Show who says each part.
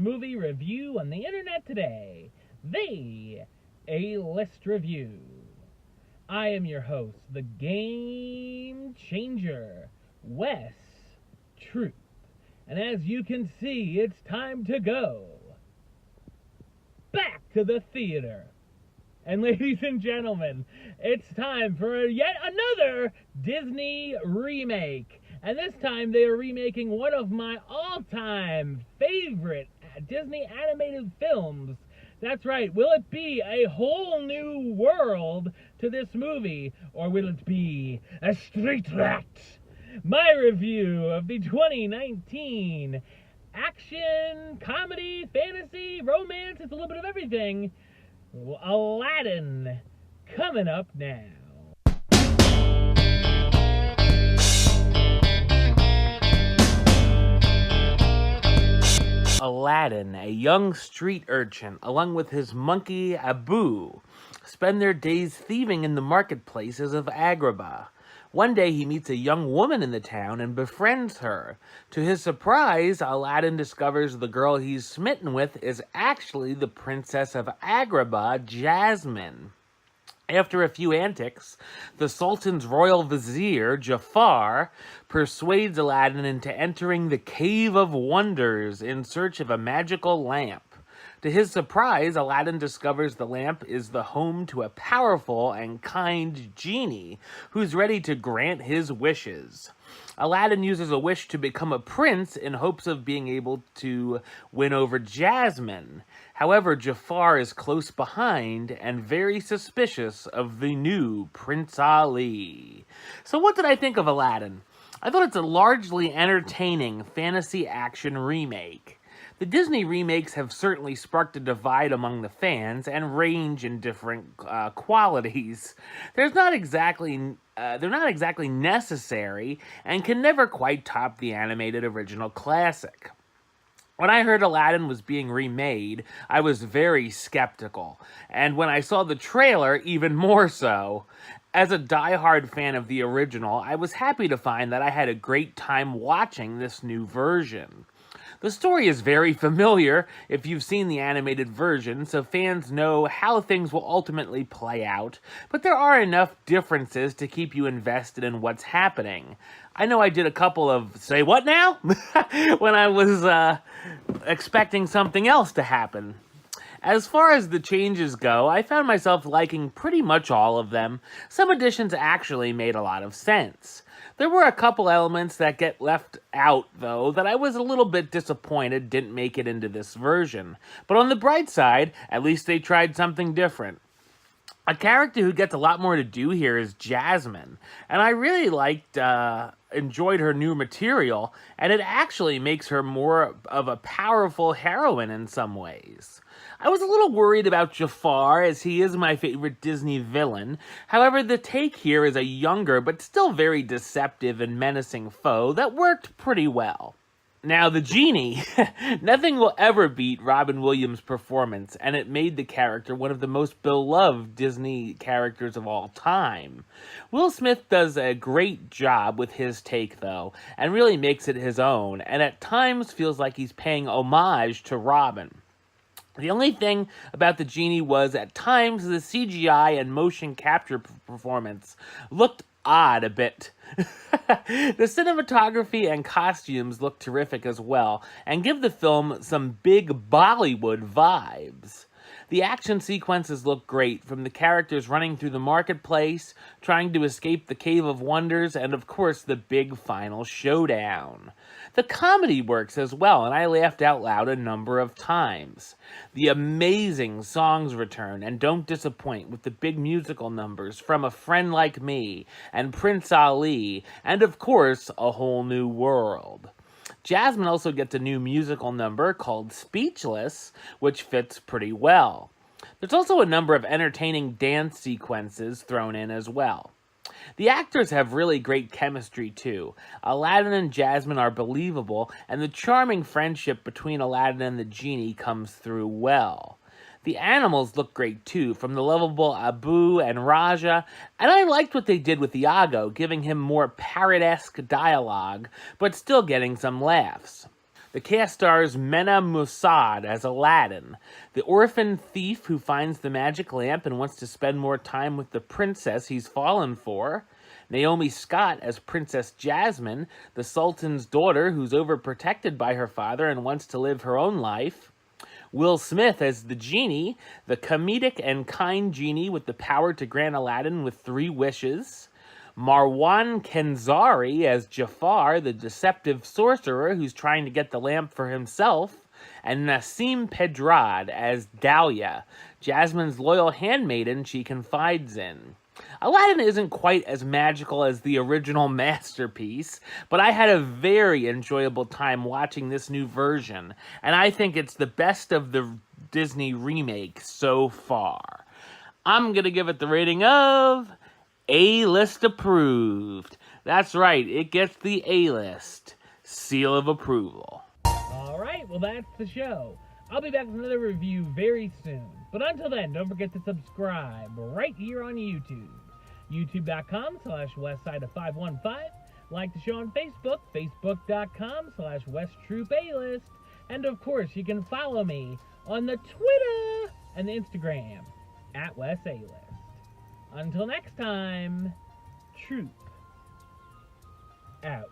Speaker 1: movie review on the internet today, the A-List Review. I am your host, the Game Changer, Wes Troop. And as you can see, it's time to go back to the theater. And ladies and gentlemen, it's time for yet another Disney remake. And this time they are remaking one of my all-time favorite Disney animated films. That's right, will it be a whole new world to this movie, or will it be a street rat? My review of the 2019 action, comedy, fantasy, romance, it's a little bit of everything, Aladdin, coming up now. Aladdin, a young street urchin, along with his monkey Abu, spend their days thieving in the marketplaces of Agrabah. One day he meets a young woman in the town and befriends her. To his surprise, Aladdin discovers the girl he's smitten with is actually the princess of Agrabah, Jasmine. After a few antics, the Sultan's royal vizier, Jafar, persuades Aladdin into entering the Cave of Wonders in search of a magical lamp. To his surprise, Aladdin discovers the lamp is the home to a powerful and kind genie who's ready to grant his wishes. Aladdin uses a wish to become a prince in hopes of being able to win over Jasmine. However, Jafar is close behind and very suspicious of the new Prince Ali. So what did I think of Aladdin? I thought it's a largely entertaining fantasy action remake. The Disney remakes have certainly sparked a divide among the fans and range in different qualities. They're not exactly necessary and can never quite top the animated original classic. When I heard Aladdin was being remade, I was very skeptical, and when I saw the trailer, even more so. As a diehard fan of the original, I was happy to find that I had a great time watching this new version. The story is very familiar if you've seen the animated version, so fans know how things will ultimately play out, but there are enough differences to keep you invested in what's happening. I know I did a couple of, say what now? when I was expecting something else to happen. As far as the changes go, I found myself liking pretty much all of them. Some additions actually made a lot of sense. There were a couple elements that get left out, though, that I was a little bit disappointed didn't make it into this version. But on the bright side, at least they tried something different. A character who gets a lot more to do here is Jasmine, and I really enjoyed her new material, and it actually makes her more of a powerful heroine in some ways. I was a little worried about Jafar, as he is my favorite Disney villain. However, the take here is a younger but still very deceptive and menacing foe that worked pretty well. Now, the genie. Nothing will ever beat Robin Williams' performance, and it made the character one of the most beloved Disney characters of all time. Will Smith does a great job with his take, though, and really makes it his own, and at times feels like he's paying homage to Robin. The only thing about the genie was, at times, the CGI and motion capture performance looked odd a bit. The cinematography and costumes look terrific as well, and give the film some big Bollywood vibes. The action sequences look great, from the characters running through the marketplace, trying to escape the Cave of Wonders, and of course the big final showdown. The comedy works as well, and I laughed out loud a number of times. The amazing songs return and don't disappoint, with the big musical numbers from A Friend Like Me and Prince Ali, and of course, A Whole New World. Jasmine also gets a new musical number called Speechless, which fits pretty well. There's also a number of entertaining dance sequences thrown in as well. The actors have really great chemistry too. Aladdin and Jasmine are believable, and the charming friendship between Aladdin and the genie comes through well. The animals look great too, from the lovable Abu and Raja, and I liked what they did with Iago, giving him more parrot-esque dialogue, but still getting some laughs. The cast stars Mena Musaad as Aladdin, the orphan thief who finds the magic lamp and wants to spend more time with the princess he's fallen for. Naomi Scott as Princess Jasmine, the Sultan's daughter who's overprotected by her father and wants to live her own life. Will Smith as the genie, the comedic and kind genie with the power to grant Aladdin with 3 wishes. Marwan Kenzari as Jafar, the deceptive sorcerer who's trying to get the lamp for himself. And Nasim Pedrad as Dahlia, Jasmine's loyal handmaiden she confides in. Aladdin isn't quite as magical as the original masterpiece, but I had a very enjoyable time watching this new version, and I think it's the best of the Disney remakes so far. I'm going to give it the rating of A-list approved. That's right, it gets the A-list seal of approval.
Speaker 2: Alright, well that's the show. I'll be back with another review very soon. But until then, don't forget to subscribe right here on YouTube. YouTube.com/WestsideOf515. Like the show on Facebook, Facebook.com/WestTroopAlist. And of course, you can follow me on the Twitter and the Instagram @WesAlist. Until next time, Troop out.